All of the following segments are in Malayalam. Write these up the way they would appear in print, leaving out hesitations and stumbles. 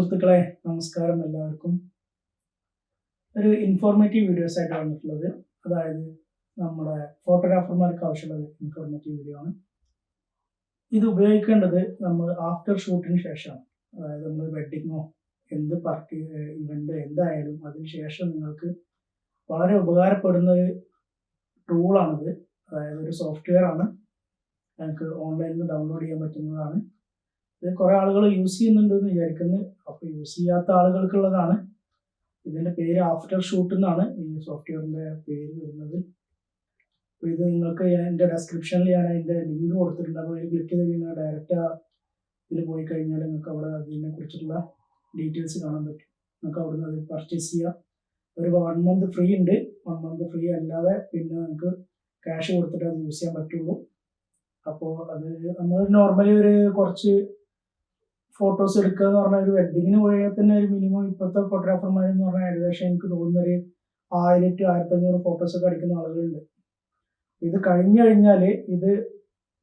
സുഹൃത്തുക്കളെ നമസ്കാരം എല്ലാവർക്കും. ഒരു ഇൻഫോർമേറ്റീവ് വീഡിയോസ് ആയിട്ട് വന്നിട്ടുള്ളത്. അതായത് നമ്മുടെ ഫോട്ടോഗ്രാഫർമാർക്ക് ആവശ്യമുള്ള ഇൻഫോർമേറ്റീവ് വീഡിയോ ആണ്. ഇത് ഉപയോഗിക്കേണ്ടത് നമ്മൾ ആഫ്റ്റർ ഷൂട്ടിന് ശേഷമാണ്. അതായത് നമ്മൾ വെഡിങ്ങോ എന്ത് പാർട്ടി ഇവന്റ് എന്തായാലും അതിന് ശേഷം നിങ്ങൾക്ക് വളരെ ഉപകാരപ്പെടുന്ന ഒരു ടൂളാണിത്. അതായത് ഒരു സോഫ്റ്റ്വെയർ ആണ്, നിങ്ങൾക്ക് ഓൺലൈനിൽ ഡൗൺലോഡ് ചെയ്യാൻ പറ്റുന്നതാണ്. ഇത് കുറേ ആളുകൾ യൂസ് ചെയ്യുന്നുണ്ട് എന്ന് വിചാരിക്കുന്നു. അപ്പോൾ യൂസ് ചെയ്യാത്ത ആളുകൾക്കുള്ളതാണ്. ഇതിൻ്റെ പേര് ആഫ്റ്റർ ഷൂട്ട് എന്നാണ് ഈ സോഫ്റ്റ്വെയറിൻ്റെ പേര് വരുന്നത്. അപ്പോൾ ഇത് നിങ്ങൾക്ക് എൻ്റെ ഡെസ്ക്രിപ്ഷനിൽ ഞാൻ അതിൻ്റെ ലിങ്ക് കൊടുത്തിട്ടുണ്ട്. അപ്പോൾ അതിൽ ക്ലിക്ക് ചെയ്ത് കഴിഞ്ഞാൽ ഡയറക്റ്റ് ഇതിൽ പോയി കഴിഞ്ഞാൽ നിങ്ങൾക്ക് അവിടെ അതിനെ കുറിച്ചിട്ടുള്ള ഡീറ്റെയിൽസ് കാണാൻ പറ്റും. നിങ്ങൾക്ക് അവിടെ നിന്ന് അത് പർച്ചേസ് ചെയ്യാം. ഒരു 1 month ഫ്രീ ഉണ്ട്. 1 month ഫ്രീ അല്ലാതെ പിന്നെ നിങ്ങൾക്ക് ക്യാഷ് കൊടുത്തിട്ട് അത് യൂസ് ചെയ്യാൻ പറ്റുള്ളൂ. അപ്പോൾ അത് നമ്മൾ നോർമലി ഒരു കുറച്ച് ഫോട്ടോസ് എടുക്കുക എന്ന് പറഞ്ഞാൽ ഒരു വെഡിങ്ങിന് പോയാൽ തന്നെ ഒരു മിനിമം ഇപ്പോഴത്തെ ഫോട്ടോഗ്രാഫർമാരെന്ന് പറഞ്ഞാൽ ഏകദേശം എനിക്ക് തോന്നുന്നൊരു 1000 to 1500 ഫോട്ടോസൊക്കെ അടിക്കുന്ന ആളുകളുണ്ട്. ഇത് കഴിഞ്ഞു കഴിഞ്ഞാൽ ഇത്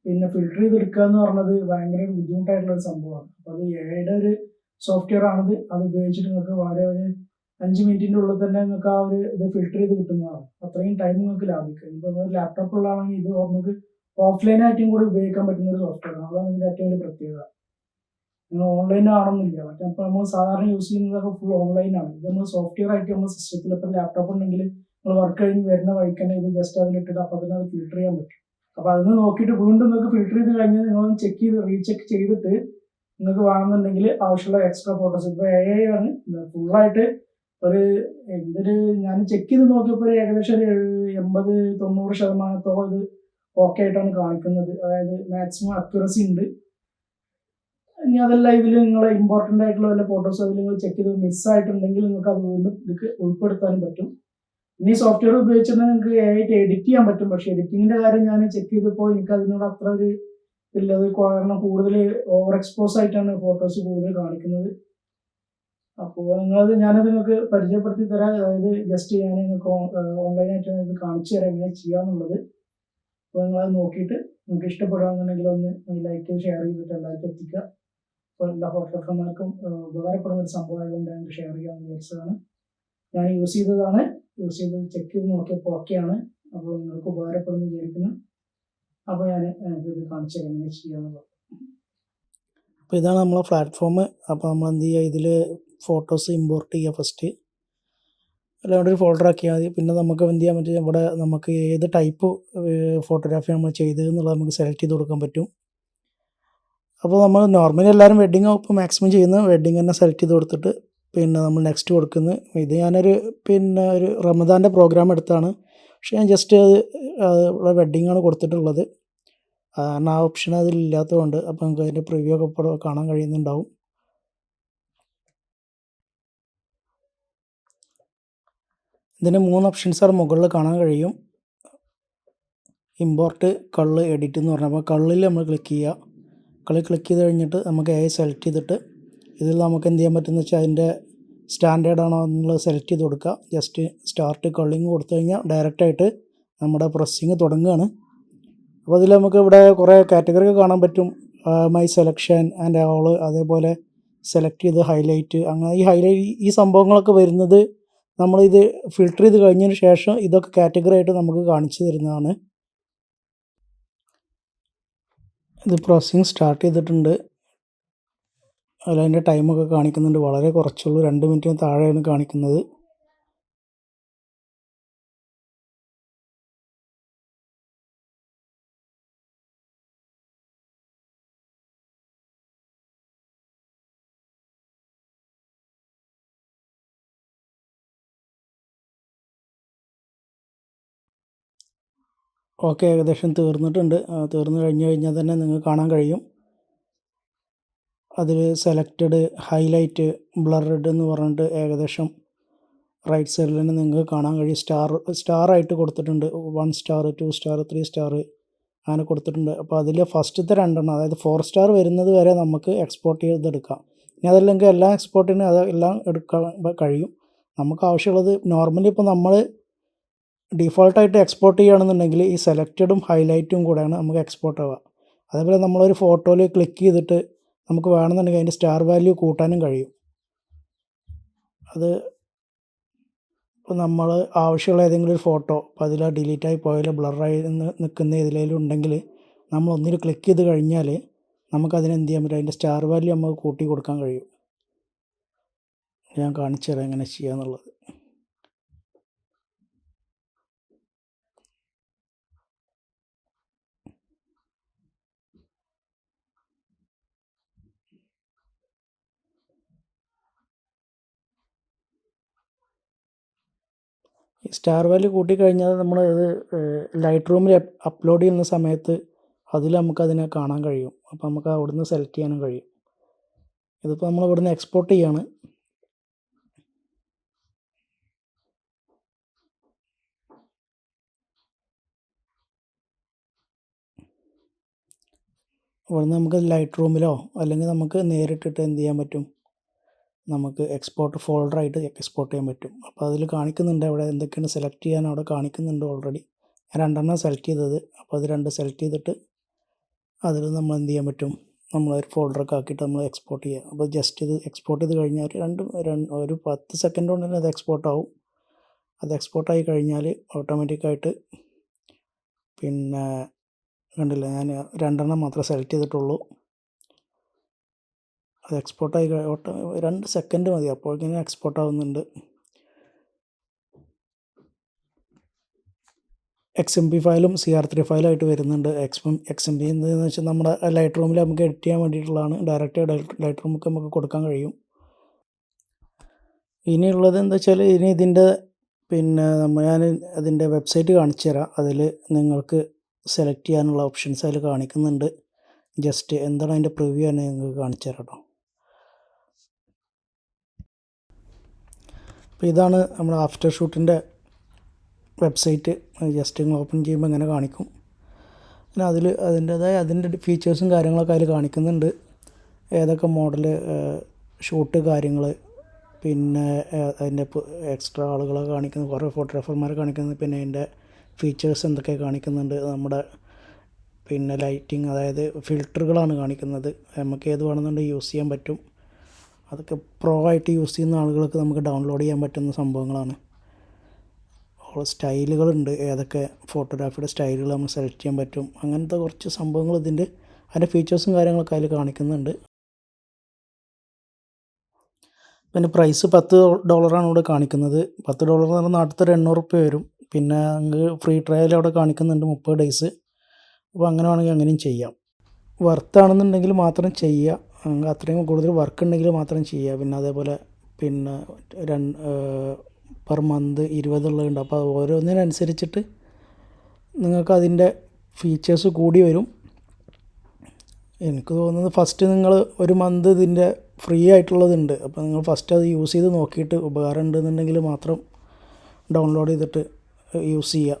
പിന്നെ ഫിൽട്ടർ ചെയ്തെടുക്കുക എന്ന് പറഞ്ഞത് ഭയങ്കര ബുദ്ധിമുട്ടായിട്ടുള്ള ഒരു സംഭവമാണ്. അപ്പോൾ അത് എയുടെ ഒരു സോഫ്റ്റ്വെയർ ആണിത്. അത് ഉപയോഗിച്ചിട്ട് നിങ്ങൾക്ക് വളരെ ഒരു 5 മിനിറ്റിൻ്റെ ഉള്ളിൽ തന്നെ നിങ്ങൾക്ക് ആ ഒരു ഇത് ഫിൽട്ടർ ചെയ്ത് കിട്ടുന്നതാണ്. അത്രയും ടൈം നിങ്ങൾക്ക് ലാഭിക്കാം. ഇപ്പോൾ ലാപ്ടോപ്പുള്ളതാണെങ്കിൽ ഇത് നമുക്ക് ഓഫ്ലൈനായിട്ടും കൂടി ഉപയോഗിക്കാൻ പറ്റുന്ന ഒരു സോഫ്റ്റ്വെയർ ആണ്. അതാണ് ഇതിൻ്റെ ഏറ്റവും വലിയ പ്രത്യേകത. നിങ്ങൾ ഓൺലൈൻ ആവണമെന്നില്ല. മറ്റേ അപ്പോൾ നമ്മൾ സാധാരണ യൂസ് ചെയ്യുന്നതൊക്കെ ഫുൾ ഓൺലൈനാണ്. ഇത് നമ്മൾ സോഫ്റ്റ്വെയർ ആയിട്ട് നമ്മൾ സിസ്റ്റത്തിൽ ഇപ്പോൾ ലാപ്ടോപ്പ് ഉണ്ടെങ്കിൽ നമ്മൾ വർക്ക് കഴിഞ്ഞ് വരുന്ന വഴിക്ക് തന്നെ ഇത് ജസ്റ്റ് അതിലിട്ടിട്ട് അപ്പോൾ തന്നെ അത് ഫിൽട്ടർ ചെയ്യാൻ പറ്റും. അപ്പോൾ അതിന് നോക്കിയിട്ട് വീണ്ടും നിങ്ങൾക്ക് ഫിൽട്ടർ ചെയ്ത് കഴിഞ്ഞാൽ നിങ്ങളൊന്ന് ചെക്ക് ചെയ്ത് റീചെക്ക് ചെയ്തിട്ട് നിങ്ങൾക്ക് വേണമെന്നുണ്ടെങ്കിൽ ആവശ്യമുള്ള എക്സ്ട്രാ ഫോട്ടോസ് ഇപ്പോൾ AI ആണ് ഫുള്ളായിട്ട് ഒരു എന്തൊരു ഞാൻ ചെക്ക് ചെയ്ത് നോക്കിയപ്പോൾ ഒരു ഏകദേശം ഒരു 80-90% ഇത് ഓക്കെ ആയിട്ടാണ് കാണിക്കുന്നത്. അതായത് മാക്സിമം അക്യുറസി ഉണ്ട്. ഇനി അതല്ല ഇതിൽ നിങ്ങളെ ഇമ്പോർട്ടൻ്റ് ആയിട്ടുള്ള വല്ല ഫോട്ടോസ് അതിൽ നിങ്ങൾ ചെക്ക് ചെയ്ത് മിസ്സായിട്ടുണ്ടെങ്കിൽ നിങ്ങൾക്ക് അത് വീണ്ടും ഇതിക്ക് ഉൾപ്പെടുത്താനും പറ്റും. ഇനി സോഫ്റ്റ്വെയർ ഉപയോഗിച്ചിട്ടുണ്ടെങ്കിൽ നിങ്ങൾക്ക് ആയിട്ട് എഡിറ്റ് ചെയ്യാൻ പറ്റും. പക്ഷേ എഡിറ്റിങ്ങിൻ്റെ കാര്യം ഞാൻ ചെക്ക് ചെയ്തപ്പോൾ എനിക്ക് അതിനോട് അത്ര ഒരു ഇല്ലത്. കാരണം കൂടുതൽ ഓവർ എക്സ്പോസ് ആയിട്ടാണ് ഫോട്ടോസ് കൂടുതൽ കാണിക്കുന്നത്. അപ്പോൾ ഞാനത് നിങ്ങൾക്ക് പരിചയപ്പെടുത്തി തരാം. അതായത് ജസ്റ്റ് ഞാൻ നിങ്ങൾക്ക് ഓൺലൈനായിട്ട് ഇത് കാണിച്ചു തരാം എങ്ങനെ ചെയ്യാന്നുള്ളത്. അപ്പോൾ നിങ്ങളത് നോക്കിയിട്ട് നിങ്ങൾക്ക് ഇഷ്ടപ്പെടുകയാണെന്നുണ്ടെങ്കിൽ ഒന്ന് ലൈക്ക് ചെയ്ത് ഷെയർ ചെയ്തിട്ട് എല്ലാവർക്കും എത്തിക്കുക. അപ്പോൾ എല്ലാ ഫോട്ടോഗ്രാഫർമാർക്കും ഉപകാരപ്പെടുന്ന ഒരു സംഭവമായതുകൊണ്ട് ഞങ്ങൾക്ക് ഷെയർ ചെയ്യാമെന്ന് വിചാരിച്ചതാണ്. ഞാൻ യൂസ് ചെയ്തതാണ്. യൂസ് ചെയ്ത് ചെക്ക് ചെയ്ത് നോക്കിയപ്പോൾ ഓക്കെയാണ്. അപ്പോൾ നിങ്ങൾക്ക് ഉപകാരപ്പെടുമെന്ന് വിചാരിക്കുന്നു. അപ്പോൾ ഞാൻ ഇത് കാണിച്ചു തരാം എങ്ങനെ ചെയ്യാമെന്നുള്ളത്. അപ്പോൾ ഇതാണ് നമ്മളെ പ്ലാറ്റ്ഫോം. അപ്പോൾ നമ്മൾ എന്ത് ചെയ്യുക, ഇതിൽ ഫോട്ടോസ് ഇമ്പോർട്ട് ചെയ്യുക ഫസ്റ്റ്. അല്ലാണ്ട് ഒരു ഫോൾഡർ ആക്കിയാൽ മതി. പിന്നെ നമുക്ക് എന്ത് ചെയ്യാൻ പറ്റും, ഇവിടെ നമുക്ക് ഏത് ടൈപ്പ് ഫോട്ടോഗ്രാഫി നമ്മൾ ചെയ്തത് എന്നുള്ളത് നമുക്ക് സെലക്ട് ചെയ്ത് കൊടുക്കാൻ പറ്റും. അപ്പോൾ നമ്മൾ നോർമലി എല്ലാവരും വെഡിങ് ഇപ്പോൾ മാക്സിമം ചെയ്യുന്നത് വെഡിങ് തന്നെ സെലക്ട് ചെയ്ത് കൊടുത്തിട്ട് പിന്നെ നമ്മൾ നെക്സ്റ്റ് കൊടുക്കുന്നത്. ഇത് ഞാനൊരു ഒരു റമദാൻ്റെ പ്രോഗ്രാം എടുത്താണ്. പക്ഷേ ഞാൻ ജസ്റ്റ് ഇവിടെ വെഡിങ്ങാണ് കൊടുത്തിട്ടുള്ളത്. കാരണം ആ ഓപ്ഷൻ അതിലില്ലാത്തതുകൊണ്ട്. അപ്പോൾ നമുക്ക് അതിൻ്റെ പ്രിവ്യൂ ഒക്കെ ഇപ്പോൾ കാണാൻ കഴിയുന്നുണ്ടാവും. ഇതിന് 3 ഓപ്ഷൻസാണ് മുകളിൽ കാണാൻ കഴിയും. ഇമ്പോർട്ട്, കളർ, എഡിറ്റ് എന്ന് പറഞ്ഞാൽ അപ്പോൾ കളറിൽ നമ്മൾ ക്ലിക്ക് ചെയ്യുക. കളർ ക്ലിക്ക് ചെയ്ത് കഴിഞ്ഞിട്ട് നമുക്ക് AI സെലക്ട് ചെയ്തിട്ട് ഇതിൽ നമുക്ക് എന്ത് ചെയ്യാൻ പറ്റുമെന്ന് വെച്ചാൽ അതിൻ്റെ സ്റ്റാൻഡേർഡ് ആണോ എന്നുള്ളത് സെലക്ട് ചെയ്ത് കൊടുക്കുക. ജസ്റ്റ് സ്റ്റാർട്ട് കളറിങ് കൊടുത്തു കഴിഞ്ഞാൽ ഡയറക്റ്റായിട്ട് നമ്മുടെ പ്രസ്സിങ് തുടങ്ങുകയാണ്. അപ്പോൾ അതിൽ നമുക്ക് ഇവിടെ കുറേ കാറ്റഗറി കാണാൻ പറ്റും. മൈ സെലക്ഷൻ ആൻഡ് ഓൾ, അതേപോലെ സെലക്ട് ചെയ്ത് ഹൈലൈറ്റ്, അങ്ങനെ ഈ സംഭവങ്ങളൊക്കെ വരുന്നത് നമ്മളിത് ഫിൽട്ടർ ചെയ്ത് കഴിഞ്ഞതിന് ശേഷം ഇതൊക്കെ കാറ്റഗറി ആയിട്ട് നമുക്ക് കാണിച്ചു തരുന്നതാണ്. ഇത് പ്രോസസ്സിങ് സ്റ്റാർട്ട് ചെയ്തിട്ടുണ്ട്. അതിൻ്റെ ടൈമൊക്കെ കാണിക്കുന്നുണ്ട്. വളരെ കുറച്ചുള്ളൂ, 2 മിനിറ്റിന് താഴെയാണ് കാണിക്കുന്നത്. ഓക്കെ, ഏകദേശം തീർന്നിട്ടുണ്ട്. തീർന്നു കഴിഞ്ഞാൽ തന്നെ നിങ്ങൾക്ക് കാണാൻ കഴിയും. അതിൽ സെലക്റ്റഡ്, ഹൈലൈറ്റ്, ബ്ലർഡ് എന്ന് പറഞ്ഞിട്ട് ഏകദേശം റൈറ്റ് സൈഡിൽ തന്നെ നിങ്ങൾക്ക് കാണാൻ കഴിയും. സ്റ്റാറായിട്ട് കൊടുത്തിട്ടുണ്ട്. 1 സ്റ്റാർ, 2 സ്റ്റാർ, 3 സ്റ്റാർ അങ്ങനെ കൊടുത്തിട്ടുണ്ട്. അപ്പോൾ അതിൽ ഫസ്റ്റത്തെ 2 അതായത് 4 സ്റ്റാർ വരുന്നത് വരെ നമുക്ക് എക്സ്പോർട്ട് ചെയ്തെടുക്കാം. ഇനി അതല്ലെങ്കിൽ എല്ലാം എക്സ്പോർട്ട് ചെയ്യുന്നത് അതെല്ലാം എടുക്കാൻ കഴിയും. നമുക്ക് ആവശ്യമുള്ളത് നോർമലി ഇപ്പോൾ നമ്മൾ ഡിഫോൾട്ടായിട്ട് എക്സ്പോർട്ട് ചെയ്യുകയാണെന്നുണ്ടെങ്കിൽ ഈ സെലക്റ്റഡും ഹൈലൈറ്റും കൂടെയാണ് നമുക്ക് എക്സ്പോർട്ട് ആവുക. അതേപോലെ നമ്മളൊരു ഫോട്ടോയിൽ ക്ലിക്ക് ചെയ്തിട്ട് നമുക്ക് വേണമെന്നുണ്ടെങ്കിൽ അതിൻ്റെ സ്റ്റാർ വാല്യൂ കൂട്ടാനും കഴിയും. അത് ഇപ്പോൾ നമ്മൾ ആവശ്യമുള്ള ഏതെങ്കിലും ഒരു ഫോട്ടോ അപ്പോൾ അതിൽ ഡിലീറ്റായി പോയാൽ ബ്ലറായി നിൽക്കുന്ന ഇതിലേലും ഉണ്ടെങ്കിൽ നമ്മൾ ഒന്നിൽ ക്ലിക്ക് ചെയ്ത് കഴിഞ്ഞാൽ നമുക്കതിന് എന്ത് ചെയ്യാൻ പറ്റും, അതിൻ്റെ സ്റ്റാർ വാല്യൂ നമുക്ക് കൂട്ടി കൊടുക്കാൻ കഴിയും. ഞാൻ കാണിച്ചു തരാം എങ്ങനെ ചെയ്യാന്നുള്ളത്. സ്റ്റാർ വാല്യൂ കൂട്ടിക്കഴിഞ്ഞാൽ നമ്മൾ അത് ലൈറ്റ് റൂമിൽ അപ്ലോഡ് ചെയ്യുന്ന സമയത്ത് അതിൽ നമുക്കതിനെ കാണാൻ കഴിയും. അപ്പോൾ നമുക്ക് അവിടുന്ന് സെലക്ട് ചെയ്യാനും കഴിയും. ഇതിപ്പോൾ നമ്മൾ ഇവിടുന്ന് എക്സ്പോർട്ട് ചെയ്യാണ്. ഇവിടുന്ന് നമുക്ക് ലൈറ്റ് റൂമിലോ അല്ലെങ്കിൽ നമുക്ക് നേരിട്ടിട്ട് എന്ത് ചെയ്യാൻ പറ്റും, നമുക്ക് എക്സ്പോർട്ട് ഫോൾഡറായിട്ട് എക്സ്പോർട്ട് ചെയ്യാൻ പറ്റും. അപ്പോൾ അതിൽ കാണിക്കുന്നുണ്ട് അവിടെ എന്തൊക്കെയാണ് സെലക്ട് ചെയ്യാൻ അവിടെ കാണിക്കുന്നുണ്ട് ഓൾറെഡി. ഞാൻ 2 സെലക്ട് ചെയ്തത്. അപ്പോൾ അത് 2 സെലക്ട് ചെയ്തിട്ട് അതിൽ നമ്മൾ എന്ത് ചെയ്യാൻ പറ്റും, നമ്മളൊരു ഫോൾഡറൊക്കെ ആക്കിയിട്ട് നമ്മൾ എക്സ്പോർട്ട് ചെയ്യുക. അപ്പോൾ ജസ്റ്റ് ഇത് എക്സ്പോർട്ട് ചെയ്ത് കഴിഞ്ഞാൽ ഒരു 10 സെക്കൻഡ് കൊണ്ട് തന്നെ അത് എക്സ്പോർട്ട് ആവും. അത് എക്സ്പോർട്ടായി കഴിഞ്ഞാൽ ഓട്ടോമാറ്റിക്കായിട്ട് പിന്നെ കണ്ടില്ല, ഞാൻ 2 മാത്രമേ സെലക്ട് ചെയ്തിട്ടുള്ളൂ. അത് എക്സ്പോർട്ടായി 2 സെക്കൻഡ് മതി, അപ്പോഴേക്കും എക്സ്പോർട്ട് ആവുന്നുണ്ട്. XMP ഫയലും CR3 ഫയലായിട്ട് വരുന്നുണ്ട്. XMP എന്താണെന്ന് വെച്ചാൽ നമ്മുടെ ലൈറ്റ് റൂമിൽ നമുക്ക് എഡിറ്റ് ചെയ്യാൻ വേണ്ടിയിട്ടുള്ളതാണ്. ഡയറക്റ്റ് ലൈറ്റ് റൂമിൽ നമുക്ക് കൊടുക്കാൻ കഴിയും. ഇനിയുള്ളത് എന്താ വെച്ചാൽ ഇനി ഇതിൻ്റെ പിന്നെ ഞാൻ അതിൻ്റെ വെബ്സൈറ്റ് കാണിച്ചു തരാം. അതിൽ നിങ്ങൾക്ക് സെലക്ട് ചെയ്യാനുള്ള ഓപ്ഷൻസ് അതിൽ കാണിക്കുന്നുണ്ട്. ജസ്റ്റ് എന്താണ് അതിൻ്റെ പ്രിവ്യൂ ആണ് നിങ്ങൾക്ക് കാണിച്ചു തരാം കേട്ടോ. അപ്പോൾ ഇതാണ് നമ്മുടെ ആഫ്റ്റർ ഷൂട്ടിൻ്റെ വെബ്സൈറ്റ്. ജസ്റ്റ് നിങ്ങൾ ഓപ്പൺ ചെയ്യുമ്പോൾ ഇങ്ങനെ കാണിക്കും. പിന്നെ അതിൻ്റെ ഫീച്ചേഴ്സും കാര്യങ്ങളൊക്കെ അതിൽ കാണിക്കുന്നുണ്ട്. ഏതൊക്കെ മോഡൽ ഷൂട്ട് കാര്യങ്ങൾ, പിന്നെ അതിൻ്റെ എക്സ്ട്രാ ആളുകളൊക്കെ കാണിക്കുന്നത്, കുറേ ഫോട്ടോഗ്രാഫർമാരെ കാണിക്കുന്നത്, പിന്നെ അതിൻ്റെ ഫീച്ചേഴ്സ് എന്തൊക്കെ കാണിക്കുന്നുണ്ട്. നമ്മുടെ പിന്നെ ലൈറ്റിങ്, അതായത് ഫിൽറ്ററുകളാണ് കാണിക്കുന്നത്. നമുക്ക് ഏത് വേണമെന്നുണ്ടെങ്കിൽ യൂസ് ചെയ്യാൻ പറ്റും. അതൊക്കെ പ്രോ ആയിട്ട് യൂസ് ചെയ്യുന്ന ആളുകൾക്ക് നമുക്ക് ഡൗൺലോഡ് ചെയ്യാൻ പറ്റുന്ന സംഭവങ്ങളാണ്. സ്റ്റൈലുകളുണ്ട്, ഏതൊക്കെ ഫോട്ടോഗ്രാഫിയുടെ സ്റ്റൈലുകൾ നമുക്ക് സെലക്ട് ചെയ്യാൻ പറ്റും. അങ്ങനത്തെ കുറച്ച് സംഭവങ്ങൾ അതിൻ്റെ ഫീച്ചേഴ്സും കാര്യങ്ങളൊക്കെ അതിൽ കാണിക്കുന്നുണ്ട്. പിന്നെ പ്രൈസ് $10 ഇവിടെ കാണിക്കുന്നത്. $10 എന്ന് പറഞ്ഞാൽ നാട്ടിലത്തെ $800 വരും. പിന്നെ നിങ്ങൾക്ക് ഫ്രീ ട്രയൽ അവിടെ കാണിക്കുന്നുണ്ട് 30 ഡേയ്സ്. അപ്പോൾ അങ്ങനെ വേണമെങ്കിൽ അങ്ങനെയും ചെയ്യാം. വർത്താണെന്നുണ്ടെങ്കിൽ മാത്രം ചെയ്യുക. അത്രയും കൂടുതൽ വർക്ക് ഉണ്ടെങ്കിൽ മാത്രം ചെയ്യുക. പിന്നെ അതേപോലെ പിന്നെ പെർ മന്ത് 20 ഉള്ളതുണ്ട്. അപ്പോൾ ഓരോന്നിനനുസരിച്ചിട്ട് നിങ്ങൾക്ക് അതിൻ്റെ ഫീച്ചേഴ്സ് കൂടി വരും. എനിക്ക് തോന്നുന്നത് ഫസ്റ്റ് നിങ്ങൾ ഒരു മന്ത് ഇതിൻ്റെ ഫ്രീ ആയിട്ടുള്ളതുണ്ട്. അപ്പോൾ നിങ്ങൾ ഫസ്റ്റ് അത് യൂസ് ചെയ്ത് നോക്കിയിട്ട് ഉപകാരം ഉണ്ടെന്നുണ്ടെങ്കിൽ മാത്രം ഡൗൺലോഡ് ചെയ്തിട്ട് യൂസ് ചെയ്യുക.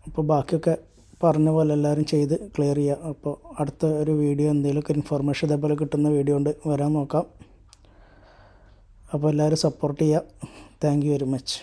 അപ്പോൾ ബാക്കിയൊക്കെ പറഞ്ഞ പോലെ എല്ലാവരും ചെയ്ത് ക്ലിയർ ചെയ്യുക. അപ്പോൾ അടുത്ത ഒരു വീഡിയോ എന്തെങ്കിലുമൊക്കെ ഇൻഫർമേഷൻ ഇതേപോലെ കിട്ടുന്ന വീഡിയോ കൊണ്ട് വരാൻ നോക്കാം. അപ്പോൾ എല്ലാവരും സപ്പോർട്ട് ചെയ്യുക. Thank you very much.